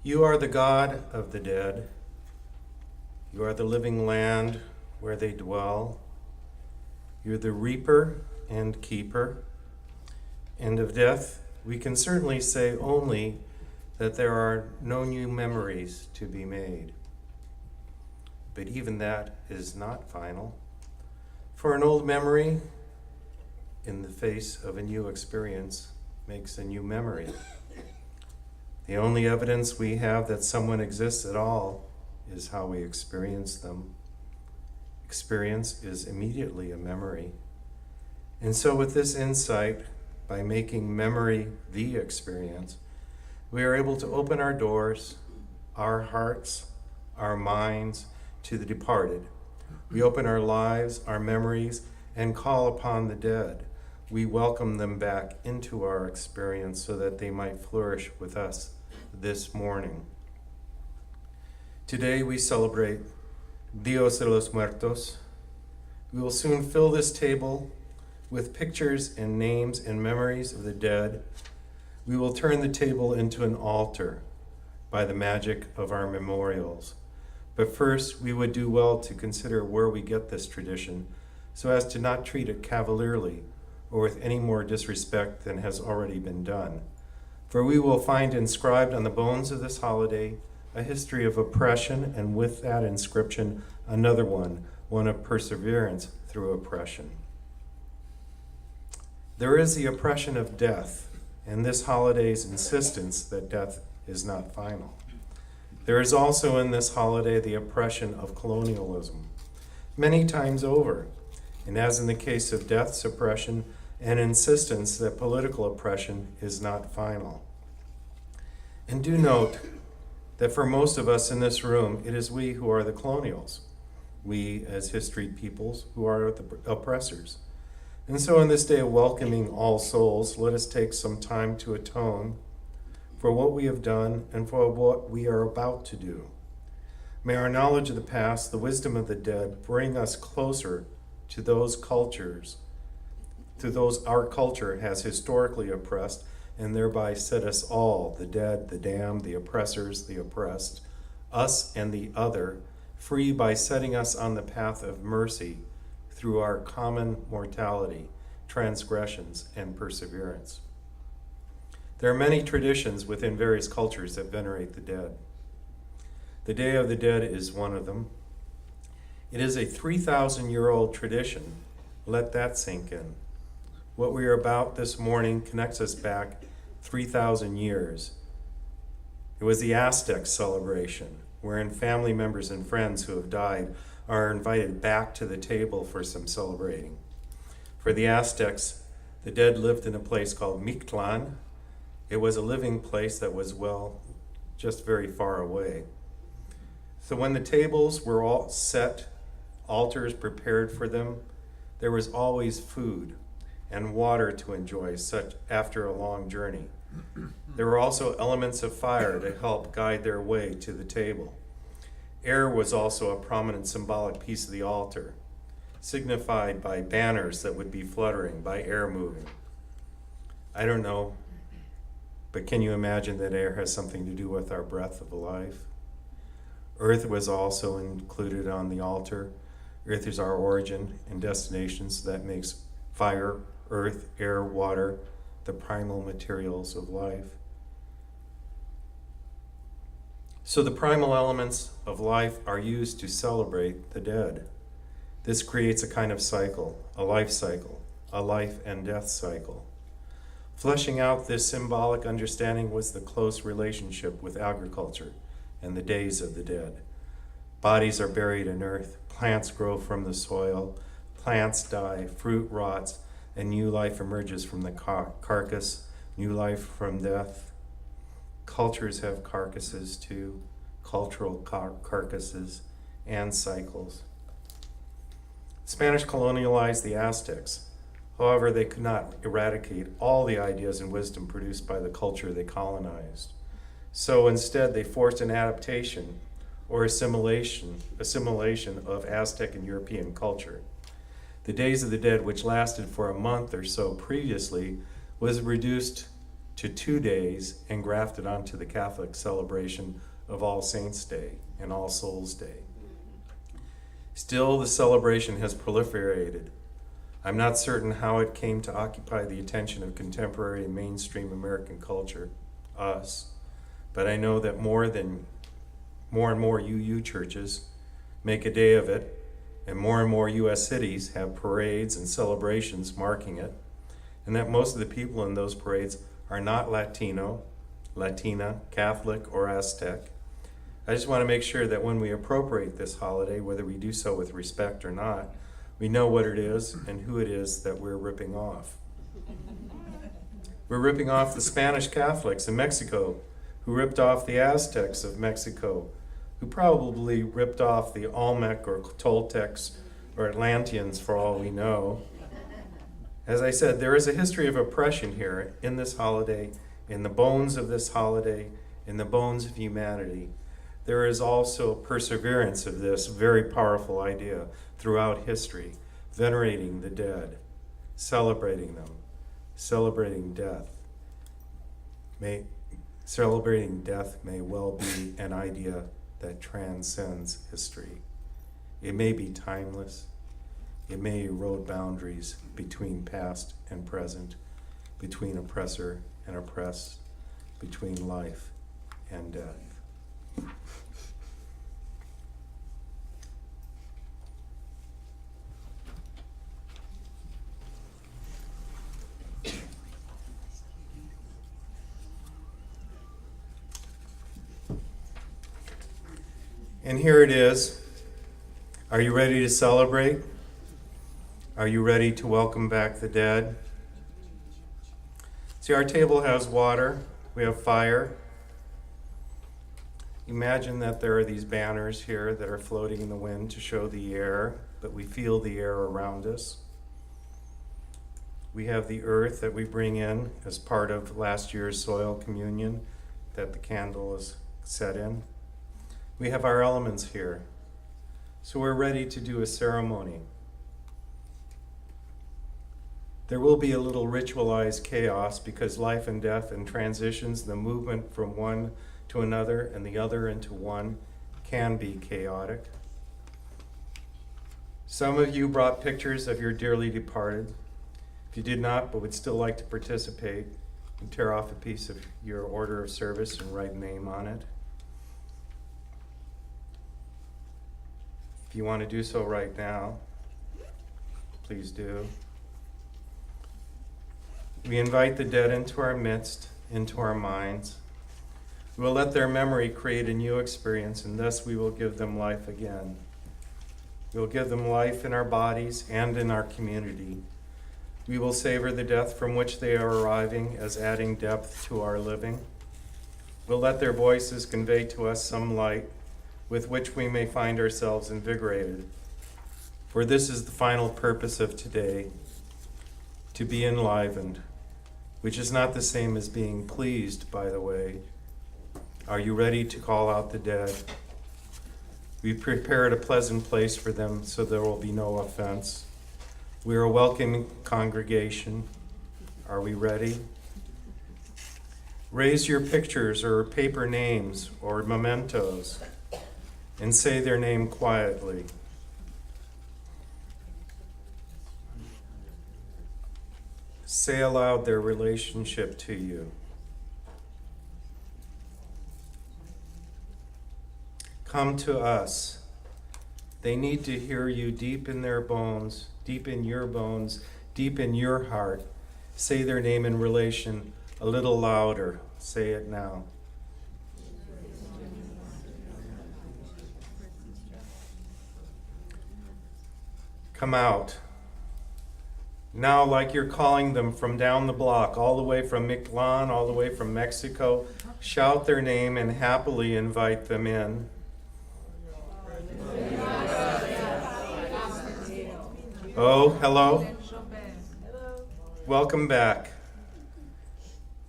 You are the God of the dead. You are the living land where they dwell. You're the reaper and keeper. And of death, we can certainly say only that there are no new memories to be made. But even that is not final. For an old memory, in the face of a new experience, makes a new memory. The only evidence we have that someone exists at all is how we experience them. Experience is immediately a memory. And so with this insight, by making memory the experience, we are able to open our doors, our hearts, our minds to the departed. We open our lives, our memories, and call upon the dead. We welcome them back into our experience so that they might flourish with us this morning. Today we celebrate Dios de los Muertos. We will soon fill this table with pictures and names and memories of the dead. We will turn the table into an altar by the magic of our memorials. But first, we would do well to consider where we get this tradition so as to not treat it cavalierly or with any more disrespect than has already been done. For we will find inscribed on the bones of this holiday a history of oppression, and with that inscription, another one of perseverance through oppression. There is the oppression of death, and this holiday's insistence that death is not final. There is also in this holiday the oppression of colonialism, many times over, and as in the case of death suppression, an insistence that political oppression is not final. And do note that for most of us in this room, it is we who are the colonials, we as history peoples who are the oppressors. And so on this day of welcoming all souls, let us take some time to atone for what we have done and for what we are about to do. May our knowledge of the past, the wisdom of the dead, bring us closer to those cultures, to those our culture has historically oppressed, and thereby set us all, the dead, the damned, the oppressors, the oppressed, us and the other, free by setting us on the path of mercy through our common mortality, transgressions, and perseverance. There are many traditions within various cultures that venerate the dead. The Day of the Dead is one of them. It is a 3,000-year-old tradition. Let that sink in. What we are about this morning connects us back 3,000 years. It was the Aztec celebration, wherein family members and friends who have died are invited back to the table for some celebrating. For the Aztecs, the dead lived in a place called Mictlan. It was a living place that was, well, just very far away. So when the tables were all set, altars prepared for them, there was always food and water to enjoy such after a long journey. There were also elements of fire to help guide their way to the table. Air was also a prominent symbolic piece of the altar, signified by banners that would be fluttering, by air moving. I don't know, but can you imagine that air has something to do with our breath of life? Earth was also included on the altar. Earth is our origin and destination, so that makes fire, earth, air, water, the primal materials of life. So the primal elements of life are used to celebrate the dead. This creates a kind of cycle, a life and death cycle. Fleshing out this symbolic understanding was the close relationship with agriculture and the days of the dead. Bodies are buried in earth, plants grow from the soil, plants die, fruit rots, and new life emerges from the carcass, new life from death. Cultures have carcasses too, cultural carcasses and cycles. Spanish colonialized the Aztecs. However, they could not eradicate all the ideas and wisdom produced by the culture they colonized. So instead, they forced an adaptation or assimilation of Aztec and European culture. The Days of the Dead, which lasted for a month or so previously, was reduced to 2 days and grafted onto the Catholic celebration of All Saints' Day and All Souls' Day. Still, the celebration has proliferated. I'm not certain how it came to occupy the attention of contemporary mainstream American culture, us, but I know that more and more UU churches make a day of it, and more U.S. cities have parades and celebrations marking it, and that most of the people in those parades are not Latino, Latina, Catholic, or Aztec. I just want to make sure that when we appropriate this holiday, whether we do so with respect or not, we know what it is and who it is that we're ripping off. We're ripping off the Spanish Catholics in Mexico, who ripped off the Aztecs of Mexico, who probably ripped off the Olmec or Toltecs or Atlanteans for all we know. As I said, there is a history of oppression here in this holiday, in the bones of this holiday, in the bones of humanity. There is also perseverance of this very powerful idea throughout history, venerating the dead, celebrating them, celebrating death. Celebrating death may well be an idea that transcends history. It may be timeless. It may erode boundaries between past and present, between oppressor and oppressed, between life and death. And here it is. Are you ready to celebrate? Are you ready to welcome back the dead? See, our table has water. We have fire. Imagine that there are these banners here that are floating in the wind to show the air, but we feel the air around us. We have the earth that we bring in as part of last year's soil communion that the candle is set in. We have our elements here. So we're ready to do a ceremony. There will be a little ritualized chaos because life and death and transitions, the movement from one to another and the other into one, can be chaotic. Some of you brought pictures of your dearly departed. If you did not but would still like to participate, you can tear off a piece of your order of service and write a name on it. If you want to do so right now, please do. We invite the dead into our midst, into our minds. We will let their memory create a new experience, and thus we will give them life again. We will give them life in our bodies and in our community. We will savor the death from which they are arriving as adding depth to our living. We'll let their voices convey to us some light with which we may find ourselves invigorated. For this is the final purpose of today, to be enlivened, which is not the same as being pleased, by the way. Are you ready to call out the dead? We've prepared a pleasant place for them so there will be no offense. We are a welcoming congregation. Are we ready? Raise your pictures or paper names or mementos and say their name quietly. Say aloud their relationship to you. Come to us. They need to hear you deep in their bones, deep in your bones, deep in your heart. Say their name in relation a little louder. Say it now. Come out. Now, like you're calling them from down the block, all the way from Mictlan, all the way from Mexico, shout their name and happily invite them in. Oh, hello. Welcome back.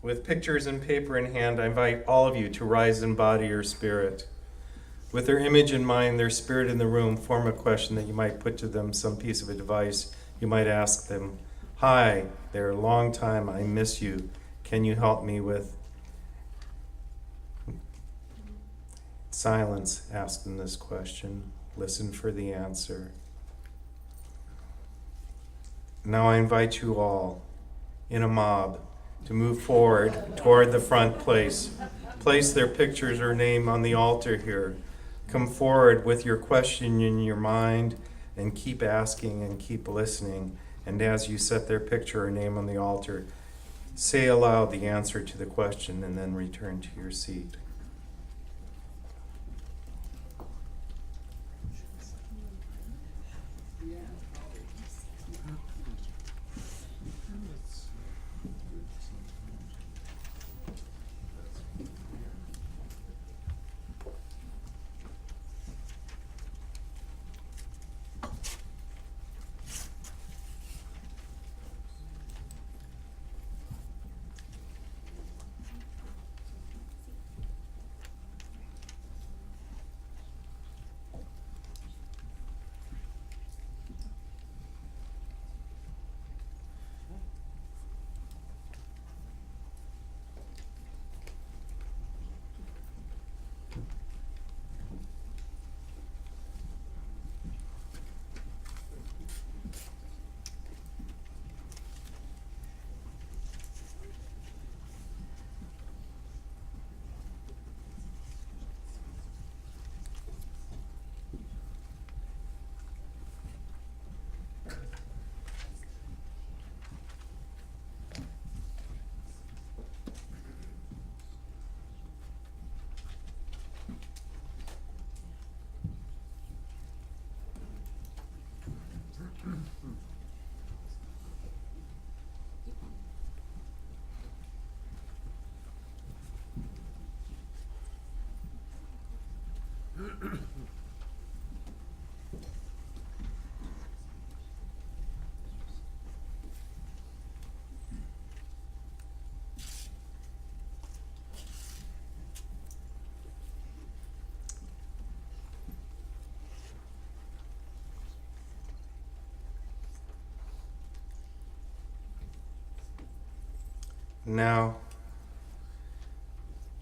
With pictures and paper in hand, I invite all of you to rise in body or spirit. With their image in mind, their spirit in the room, form a question that you might put to them, some piece of advice you might ask them. Hi, there, long time, I miss you. Can you help me with silence? Ask them this question. Listen for the answer. Now I invite you all in a mob to move forward toward the front place. Place their pictures or name on the altar here. Come forward with your question in your mind and keep asking and keep listening. And as you set their picture or name on the altar, say aloud the answer to the question and then return to your seat. Now,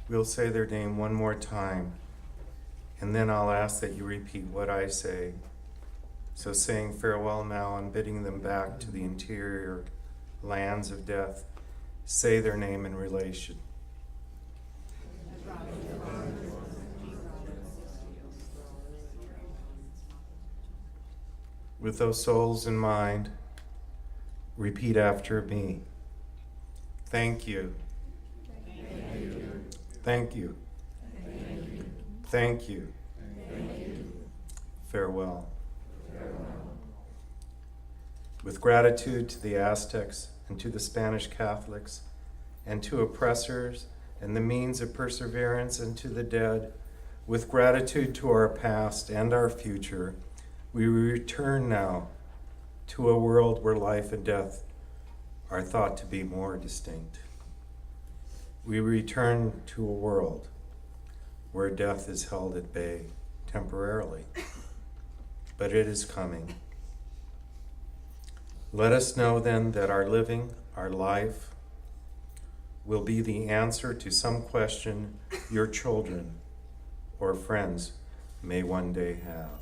we'll say their name one more time, and then I'll ask that you repeat what I say. So saying farewell now and bidding them back to the interior lands of death, say their name in relation. With those souls in mind, repeat after me. Thank you. Thank you. Thank you. Thank you. Thank you. Thank you. Farewell. Farewell. With gratitude to the Aztecs and to the Spanish Catholics and to oppressors and the means of perseverance and to the dead, with gratitude to our past and our future, we return now to a world where life and death are thought to be more distinct. We return to a world where death is held at bay temporarily, but it is coming. Let us know then that our living, our life, will be the answer to some question your children or friends may one day have.